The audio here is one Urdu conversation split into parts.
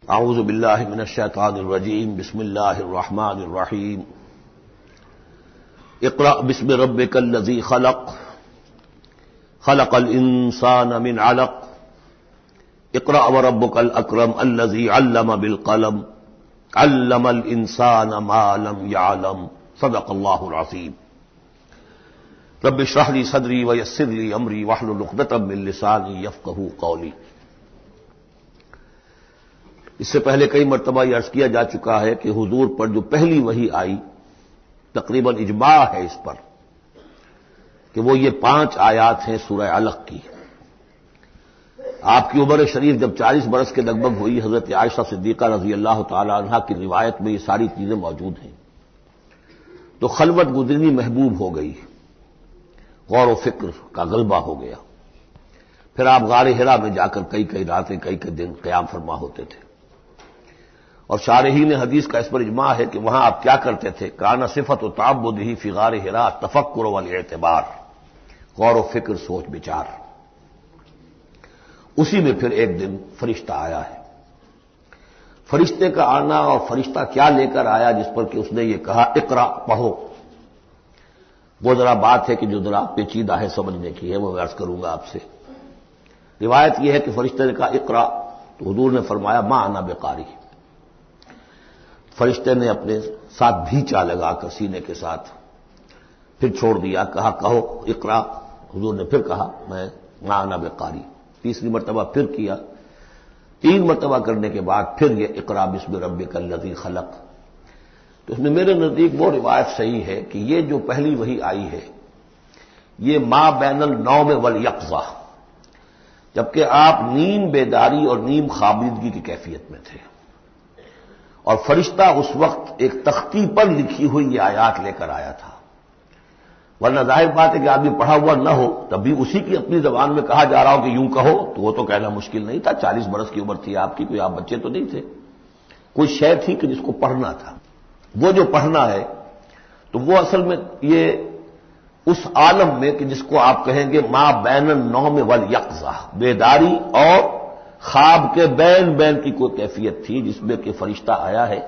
اعوذ باللہ من الشیطان الرجیم بسم اللہ الرحمن الرحیم اقرأ بسم ربک الذی خلق خلق الانسان من علق اقرأ وربک الاکرم الذی علم بالقلم علم الانسان ما لم يعلم صدق اللہ العظیم رب اشرح لی صدری ویسر لی امری واحلل عقدۃ من لسانی یفقہوا قولی۔ اس سے پہلے کئی مرتبہ یہ عرض کیا جا چکا ہے کہ حضور پر جو پہلی وحی آئی تقریباً اجماع ہے اس پر کہ وہ یہ 5 آیات ہیں سورہ علق کی۔ آپ کی عمر شریف جب 40 برس کے لگ بھگ ہوئی، حضرت عائشہ صدیقہ رضی اللہ تعالی عنہا کی روایت میں یہ ساری چیزیں موجود ہیں، تو خلوت گزرنی محبوب ہو گئی، غور و فکر کا غلبہ ہو گیا۔ پھر آپ غار حرا میں جا کر کئی راتیں کئی دن قیام فرما ہوتے تھے، اور شارحین حدیث کا اس پر اجماع ہے کہ وہاں آپ کیا کرتے تھے؟ کانا صفت و تعبدہ فی غار حرا تفکر والاعتبار، غور و فکر، سوچ بچار۔ اسی میں پھر ایک دن فرشتہ آیا ہے۔ فرشتے کا آنا اور فرشتہ کیا لے کر آیا جس پر کہ اس نے یہ کہا اقرا، پڑھو، وہ ذرا بات ہے کہ جو ذرا پیچیدہ ہے سمجھنے کی ہے، وہ میں عرض کروں گا آپ سے۔ روایت یہ ہے کہ فرشتے نے کہا اقرا، تو حضور نے فرمایا ما انا بقاری۔ فرشتے نے اپنے ساتھ بھیچا لگا کر سینے کے ساتھ، پھر چھوڑ دیا، کہا کہو اقرا۔ حضور نے پھر کہا میں ما انا بقاری۔ تیسری مرتبہ پھر کیا، 3 مرتبہ کرنے کے بعد پھر یہ اقرا بسم ربک الذی خلق۔ تو اس میں میرے نزدیک وہ روایت صحیح ہے کہ یہ جو پہلی وحی آئی ہے یہ ما بین النوم والیقظہ، جبکہ آپ نیم بیداری اور نیم خوابیدگی کی کیفیت میں تھے، اور فرشتہ اس وقت ایک تختی پر لکھی ہوئی یہ آیات لے کر آیا تھا۔ ورنہ ظاہر بات ہے کہ آدمی پڑھا ہوا نہ ہو تب بھی اسی کی اپنی زبان میں کہا جا رہا ہو کہ یوں کہو، تو وہ تو کہنا مشکل نہیں تھا۔ 40 برس کی عمر تھی آپ کی، کوئی آپ بچے تو نہیں تھے، کوئی شے تھی کہ جس کو پڑھنا تھا۔ وہ جو پڑھنا ہے تو وہ اصل میں یہ اس عالم میں کہ جس کو آپ کہیں گے ما بین النوم والیقظہ، بیداری اور خواب کے بین کی کوئی کیفیت تھی جس میں کہ فرشتہ آیا ہے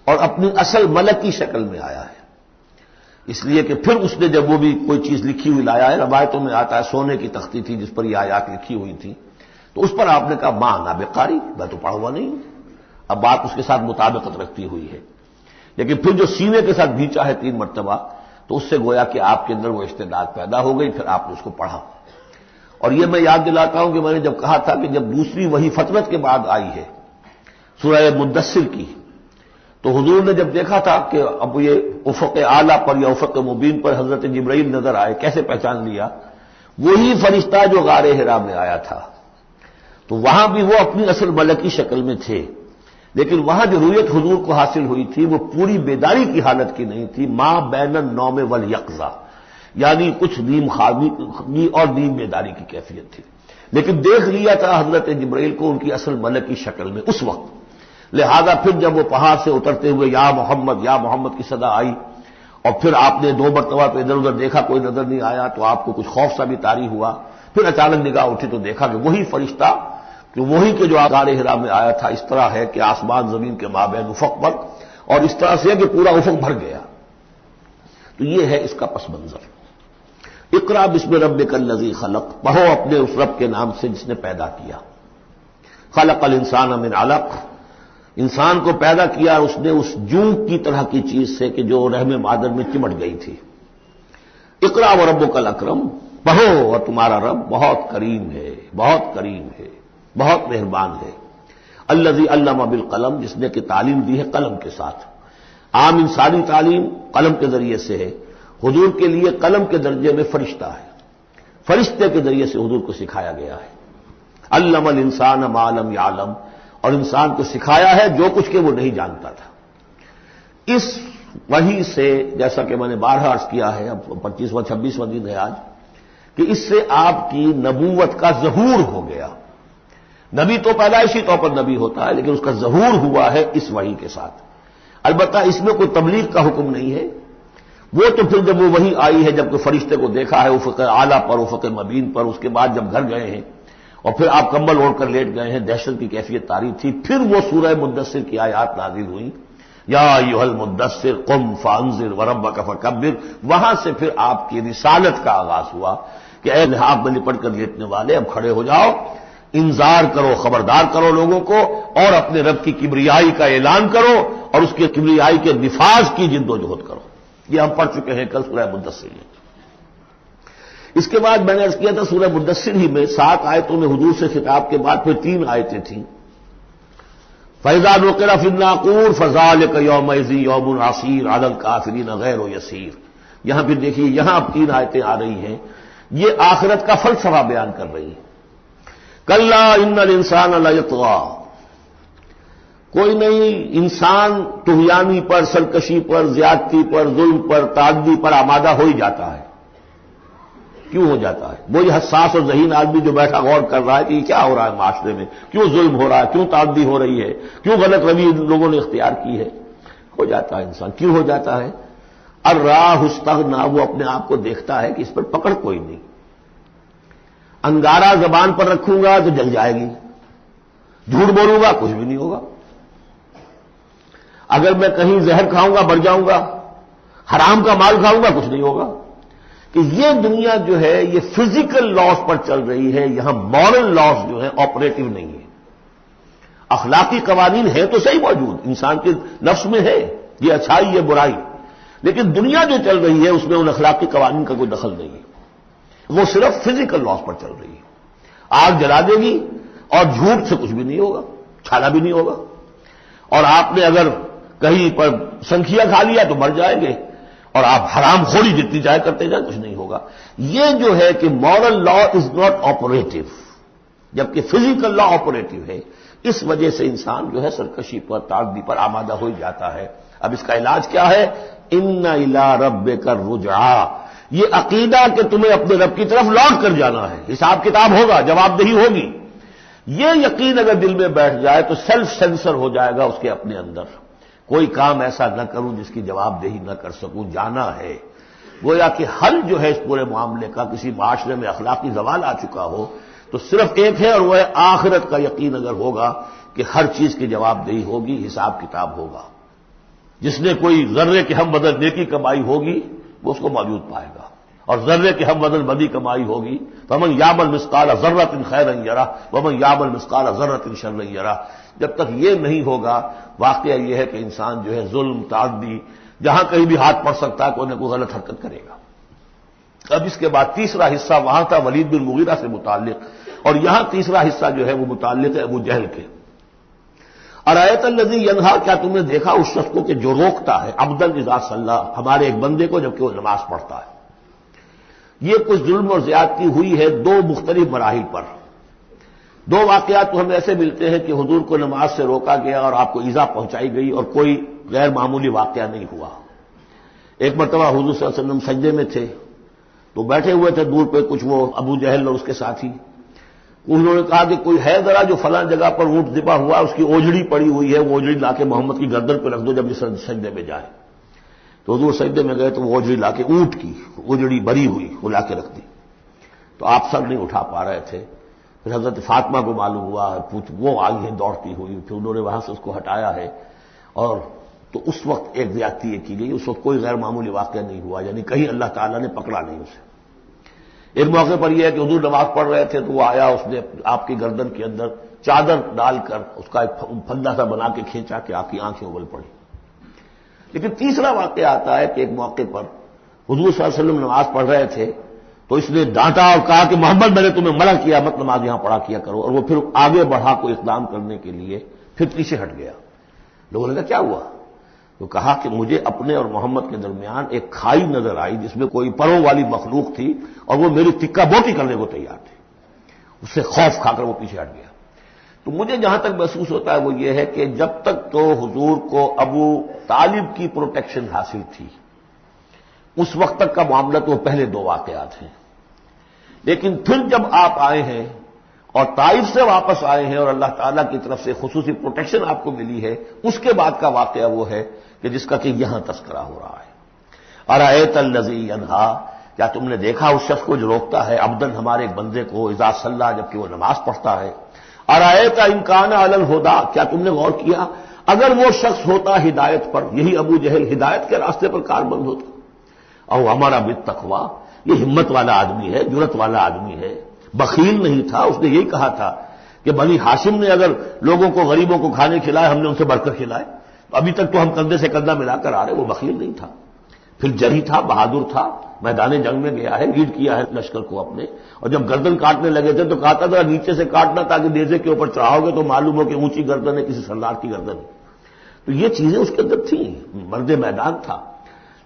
اور اپنی اصل ملکی شکل میں آیا ہے۔ اس لیے کہ پھر اس نے جب وہ بھی کوئی چیز لکھی ہوئی لایا ہے، روایتوں میں آتا ہے سونے کی تختی تھی جس پر یہ آیات لکھی ہوئی تھی، تو اس پر آپ نے کہا ما انا بقاری، میں تو پڑھا ہوا نہیں ہوں۔ اب بات اس کے ساتھ مطابقت رکھتی ہوئی ہے، لیکن پھر جو سینے کے ساتھ بھیچا ہے 3 مرتبہ، تو اس سے گویا کہ آپ کے اندر وہ استعداد پیدا ہو گئی، پھر آپ نے اس کو پڑھا۔ اور یہ میں یاد دلاتا ہوں کہ میں نے جب کہا تھا کہ جب دوسری وحی فترت کے بعد آئی ہے سورہ مدثر کی، تو حضور نے جب دیکھا تھا کہ اب یہ افق اعلیٰ پر یا افق مبین پر حضرت جبرائیل نظر آئے، کیسے پہچان لیا؟ وہی فرشتہ جو غار حرا میں آیا تھا، تو وہاں بھی وہ اپنی اصل ملکی شکل میں تھے، لیکن وہاں جو رویت حضور کو حاصل ہوئی تھی وہ پوری بیداری کی حالت کی نہیں تھی، ما بین النوم والیقظہ، یعنی کچھ نیم خوابی اور نیم بیداری کی کیفیت تھی، لیکن دیکھ لیا تھا حضرت جبرائیل کو ان کی اصل ملکی شکل میں اس وقت۔ لہذا پھر جب وہ پہاڑ سے اترتے ہوئے یا محمد کی صدا آئی، اور پھر آپ نے 2 مرتبہ تو ادھر ادھر دیکھا، کوئی نظر نہیں آیا، تو آپ کو کچھ خوف سا بھی طاری ہوا۔ پھر اچانک نگاہ اٹھی تو دیکھا کہ وہی فرشتہ کہ وہی کہ جو غار حرا میں آیا تھا، اس طرح ہے کہ آسمان زمین کے مابین افق پر، اور اس طرح سے کہ پورا افق بھر گیا۔ تو یہ ہے اس کا پس منظر۔ اقرا بسم ربک الذی خلق، پڑھو اپنے اس رب کے نام سے جس نے پیدا کیا۔ خلق الانسان من علق، انسان کو پیدا کیا اس نے اس جون کی طرح کی چیز سے کہ جو رحم مادر میں چمٹ گئی تھی۔ اقرا وربک الاکرم، پڑھو اور تمہارا رب بہت کریم ہے، بہت کریم ہے، بہت مہربان ہے۔ الذی علم بالقلم، جس نے کہ تعلیم دی ہے قلم کے ساتھ۔ عام انسانی تعلیم قلم کے ذریعے سے ہے، حضور کے لیے قلم کے درجے میں فرشتہ ہے، فرشتے کے ذریعے سے حضور کو سکھایا گیا ہے۔ علم الانسان ما لم یعلم، اور انسان کو سکھایا ہے جو کچھ کہ وہ نہیں جانتا تھا۔ اس وحی سے، جیسا کہ میں نے بارہا عرض کیا ہے، اب 25واں 26واں دن ہے آج، کہ اس سے آپ کی نبوت کا ظہور ہو گیا۔ نبی تو پیدائشی طور پر نبی ہوتا ہے، لیکن اس کا ظہور ہوا ہے اس وحی کے ساتھ۔ البتہ اس میں کوئی تبلیغ کا حکم نہیں ہے، وہ تو پھر جب وہ وحی آئی ہے، جب کہ فرشتے کو دیکھا ہے افق اعلیٰ پر، افق مبین پر، اس کے بعد جب گھر گئے ہیں اور پھر آپ کمبل اوڑھ کر لیٹ گئے ہیں، دہشت کی کیفیت طاری تھی. پھر وہ سورہ مدثر کی آیات نازل ہوئی، یا ایھا المدثر قم فانذر وربک فکبر. وہاں سے پھر آپ کی رسالت کا آغاز ہوا کہ اے لحاف میں لپٹ کر لیٹنے والے، اب کھڑے ہو جاؤ، انذار کرو، خبردار کرو لوگوں کو، اور اپنے رب کی کبریائی کا اعلان کرو اور اس کی کبریائی کے نفاذ کی جد و جہد کرو. یہ ہم پڑھ چکے ہیں کل سورہ مدثر میں. اس کے بعد میں نے عرض کیا تھا سورہ مدثر ہی میں 7 آیتوں میں حضور سے خطاب کے بعد پھر 3 آیتیں تھیں. فَإِذَا نُقِرَ فِي النَّاقُورِ فَذَلِكَ يَوْمَئِذٍ يَوْمٌ عَسِيرٌ عَلَى الْكَافِرِينَ غَيْرُ يَسِيرٌ. یہاں پھر دیکھیے، یہاں اب 3 آیتیں آ رہی ہیں، یہ آخرت کا فلسفہ بیان کر رہی ہیں. کَلَّا إِنَّ الْإِنسَانَ لَيَطْغَىٰ. کوئی نہیں، انسان طغیانی پر، سرکشی پر، زیادتی پر، ظلم پر، تعدی پر آمادہ ہو ہی جاتا ہے. کیوں ہو جاتا ہے؟ وہی حساس اور ذہین آدمی جو بیٹھا غور کر رہا ہے کہ یہ کیا ہو رہا ہے معاشرے میں، کیوں ظلم ہو رہا ہے، کیوں تعدی ہو رہی ہے، کیوں غلط روی لوگوں نے اختیار کی ہے. ہو جاتا ہے انسان. کیوں ہو جاتا ہے؟ الراہ استغنا، وہ اپنے آپ کو دیکھتا ہے کہ اس پر پکڑ کوئی نہیں. انگارہ زبان پر رکھوں گا تو جل جائے گی، جھوٹ بولوں گا کچھ بھی نہیں ہوگا، اگر میں کہیں زہر کھاؤں گا مر جاؤں گا، حرام کا مال کھاؤں گا کچھ نہیں ہوگا. کہ یہ دنیا جو ہے یہ فزیکل لاز پر چل رہی ہے، یہاں مورل لاز جو ہے آپریٹو نہیں ہے. اخلاقی قوانین ہے تو صحیح موجود، انسان کے نفس میں ہے، یہ اچھائی یہ برائی، لیکن دنیا جو چل رہی ہے اس میں ان اخلاقی قوانین کا کوئی دخل نہیں ہے. وہ صرف فزیکل لاز پر چل رہی ہے. آگ جلا دے گی اور جھوٹ سے کچھ بھی نہیں ہوگا، چھالا بھی نہیں ہوگا. اور آپ نے اگر کہیں پر سنکھیا کھا لیا تو مر جائیں گے، اور آپ حرام خوری جتنی چاہے کرتے جائیں کچھ نہیں ہوگا. یہ جو ہے کہ moral law is not operative, جبکہ فزیکل لا آپریٹو ہے. اس وجہ سے انسان جو ہے سرکشی پر، تعدی پر آمادہ ہو جاتا ہے. اب اس کا علاج کیا ہے؟ ان الی ربک الرجعی. یہ عقیدہ کہ تمہیں اپنے رب کی طرف لوٹ کر جانا ہے، حساب کتاب ہوگا، جواب دہی ہوگی. یہ یقین اگر دل میں بیٹھ جائے تو سیلف سینسر ہو جائے گا اس کے اپنے اندر. کوئی کام ایسا نہ کروں جس کی جواب دہی نہ کر سکوں، جانا ہے. گویا کہ حل جو ہے اس پورے معاملے کا، کسی معاشرے میں اخلاقی زوال آ چکا ہو تو صرف ایک ہے، اور وہ ہے آخرت کا یقین اگر ہوگا کہ ہر چیز کی جواب دہی ہوگی، حساب کتاب ہوگا. جس نے کوئی ذرے کے ہم بدل نیکی کمائی ہوگی وہ اس کو موجود پائے گا، اور ذرے کے ہم بدل بدی کمائی ہوگی. فمن یعمل مثقال ذرۃ خیرا یرہ ومن یعمل مثقال ذرۃ شرا یرہ. جب تک یہ نہیں ہوگا، واقعہ یہ ہے کہ انسان جو ہے ظلم، تعدی، جہاں کہیں بھی ہاتھ پڑ سکتا ہے کوئی نہ کوئی غلط حرکت کرے گا. اب اس کے بعد تیسرا حصہ وہاں تھا ولید بن مغیرہ سے متعلق، اور یہاں تیسرا حصہ جو ہے وہ متعلق ہے ابو جہل کے. ارایت الذی ینہا، کیا تم نے دیکھا اس شخص کو کہ جو روکتا ہے، عبدا اذا صلی، ہمارے ایک بندے کو جبکہ وہ نماز پڑھتا ہے. یہ کچھ ظلم اور زیادتی ہوئی ہے 2 مختلف مراحل پر. 2 واقعات تو ہمیں ایسے ملتے ہیں کہ حضور کو نماز سے روکا گیا اور آپ کو ایذا پہنچائی گئی اور کوئی غیر معمولی واقعہ نہیں ہوا. ایک مرتبہ حضور صلی اللہ علیہ وسلم سجدے میں تھے تو بیٹھے ہوئے تھے دور پہ کچھ وہ ابو جہل اور اس کے ساتھی. انہوں نے کہا کہ کوئی ہے ذرا جو فلاں جگہ پر اونٹ ذبح ہوا، اس کی اوجڑی پڑی ہوئی ہے، وہ اوجڑی لا کے محمد کی گردن پہ رکھ دو جب یہ سجدے میں جائے. تو حضور سجدے میں گئے تو وہ اوجڑی لا کے، اونٹ کی اوجڑی بری ہوئی وہ لا کے رکھ دی. تو آپ سر نہیں اٹھا پا رہے تھے. پھر حضرت فاطمہ کو معلوم ہوا، وہ آئی ہے دوڑتی ہوئی، پھر انہوں نے وہاں سے اس کو ہٹایا ہے. اور تو اس وقت ایک زیادتی یہ کی گئی، اس وقت کوئی غیر معمولی واقعہ نہیں ہوا، یعنی کہیں اللہ تعالیٰ نے پکڑا نہیں اسے. ایک موقع پر یہ ہے کہ حضور نماز پڑھ رہے تھے تو وہ آیا، اس نے آپ کی گردن کے اندر چادر ڈال کر اس کا ایک پھندا سا بنا کے کھینچا کہ آپ کی آنکھیں ابل پڑی. لیکن تیسرا واقعہ آتا ہے کہ ایک موقع پر حضور صلی اللہ علیہ وسلم نماز پڑھ رہے تھے تو اس نے ڈانٹا اور کہا کہ محمد میں نے تمہیں منع کیا مت نماز یہاں پڑھا کیا کرو. اور وہ پھر آگے بڑھا کوئی اقدام کرنے کے لیے پھر پیچھے ہٹ گیا. لوگوں نے کہا کیا ہوا؟ تو کہا کہ مجھے اپنے اور محمد کے درمیان ایک کھائی نظر آئی جس میں کوئی پروں والی مخلوق تھی اور وہ میری تکہ بوٹی کرنے کو تیار تھی. اس سے خوف کھا کر وہ پیچھے ہٹ گیا. تو مجھے جہاں تک محسوس ہوتا ہے وہ یہ ہے کہ جب تک تو حضور کو ابو طالب کی پروٹیکشن حاصل تھی، اس وقت تک کا معاملہ تو پہلے 2 واقعات ہیں. لیکن پھر جب آپ آئے ہیں اور طائف سے واپس آئے ہیں اور اللہ تعالیٰ کی طرف سے خصوصی پروٹیکشن آپ کو ملی ہے، اس کے بعد کا واقعہ وہ ہے کہ جس کا کہ یہاں تذکرہ ہو رہا ہے. ارایت الذی ینہا، کیا تم نے دیکھا اس شخص کو جو روکتا ہے عبدن ہمارے ایک بندے کو اذا صلی جبکہ وہ نماز پڑھتا ہے، ارایت ان کان علی الہدی، کیا تم نے غور کیا اگر وہ شخص ہوتا ہدایت پر، یہی ابو جہل ہدایت کے راستے پر کاربند ہوتا، او ہمارا بالتقوی، یہ ہمت والا آدمی ہے، جرت والا آدمی ہے، بخیل نہیں تھا، اس نے یہی کہا تھا کہ بنی ہاشم نے اگر لوگوں کو غریبوں کو کھانے کھلائے ہم نے ان سے بڑھ کر کھلائے، ابھی تک تو ہم کندھے سے کندھا ملا کر آ رہے، وہ بخیل نہیں تھا، پھر جری تھا، بہادر تھا، میدان جنگ میں گیا ہے، لیڈ کیا ہے لشکر کو اپنے، اور جب گردن کاٹنے لگے تھے تو کہا تھا ذرا نیچے سے کاٹنا تاکہ نیزے کے اوپر چڑھاؤ گے تو معلوم ہو کہ اونچی گردن ہے کسی سردار کی گردن ہے، تو یہ چیزیں اس کے اندر تھیں، مرد میدان تھا،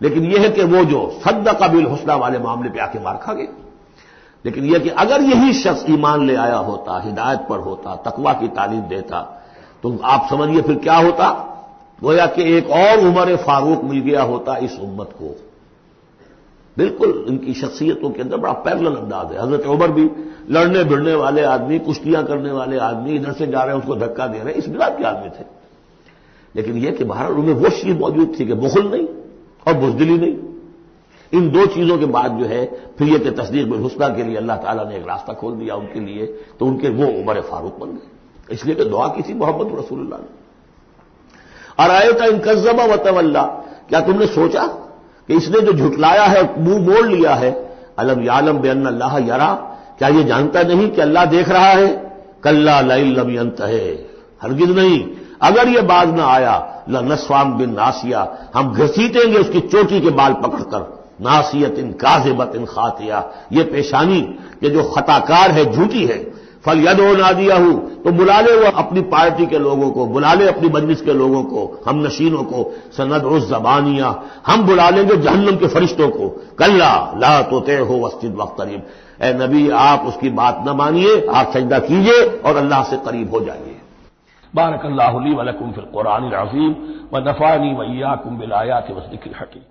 لیکن یہ ہے کہ وہ جو صدق بالحسنی والے معاملے پہ آ کے مار کھا گئے۔ لیکن یہ کہ اگر یہی شخص ایمان لے آیا ہوتا، ہدایت پر ہوتا، تقویٰ کی تعلیم دیتا، تو آپ سمجھیے پھر کیا ہوتا، گویا کہ ایک اور عمر فاروق مل گیا ہوتا اس امت کو۔ بالکل ان کی شخصیتوں کے اندر بڑا پیرلل انداز ہے، حضرت عمر بھی لڑنے بھڑنے والے آدمی، کشتیاں کرنے والے آدمی، ادھر سے جا رہے ہیں اس کو دھکا دے رہے ہیں، اس مزاج کے آدمی تھے، لیکن یہ کہ بہرحال ان میں وہ چیز موجود تھی کہ بخل نہیں اور بزدلی نہیں، ان دو چیزوں کے بعد جو ہے پھر یہ کہ تصدیق بالحسنی کے لیے اللہ تعالیٰ نے ایک راستہ کھول دیا ان کے لیے، تو ان کے وہ عمر فاروق بن گئے، اس لیے کہ دعا کی تھی محمد رسول اللہ نے۔ ارایت ان کذب وتولی، کیا تم نے سوچا کہ اس نے جو جھٹلایا ہے منہ موڑ لیا ہے، الم یعلم بان اللہ یری، کیا یہ جانتا نہیں کہ اللہ دیکھ رہا ہے، کلا لئن لم ینتہ، ہرگز نہیں اگر یہ باز نہ آیا، لنسفعا بالناصیہ، ہم گھسیٹیں گے اس کی چوٹی کے بال پکڑ کر، ناصیۃ کاذبۃ خاطئہ، یہ پیشانی کہ جو خطا کار ہے، جھوٹی ہے، فلیدعو نادیہ، تو بلا لے وہ اپنی پارٹی کے لوگوں کو، بلا لے اپنی مجلس کے لوگوں کو، ہم نشینوں کو، سندعو الزبانیہ، ہم بلا لیں گے جہنم کے فرشتوں کو، کلا لا تطعہ واسجد واقترب، اے نبی آپ اس کی بات نہ مانیے، آپ سجدہ کیجئے اور اللہ سے قریب ہو جائیے۔ بارک اللہ لی ولکم فی القرآن العظیم ونفعنی وإیاکم بالآیات والذکر الحکیم۔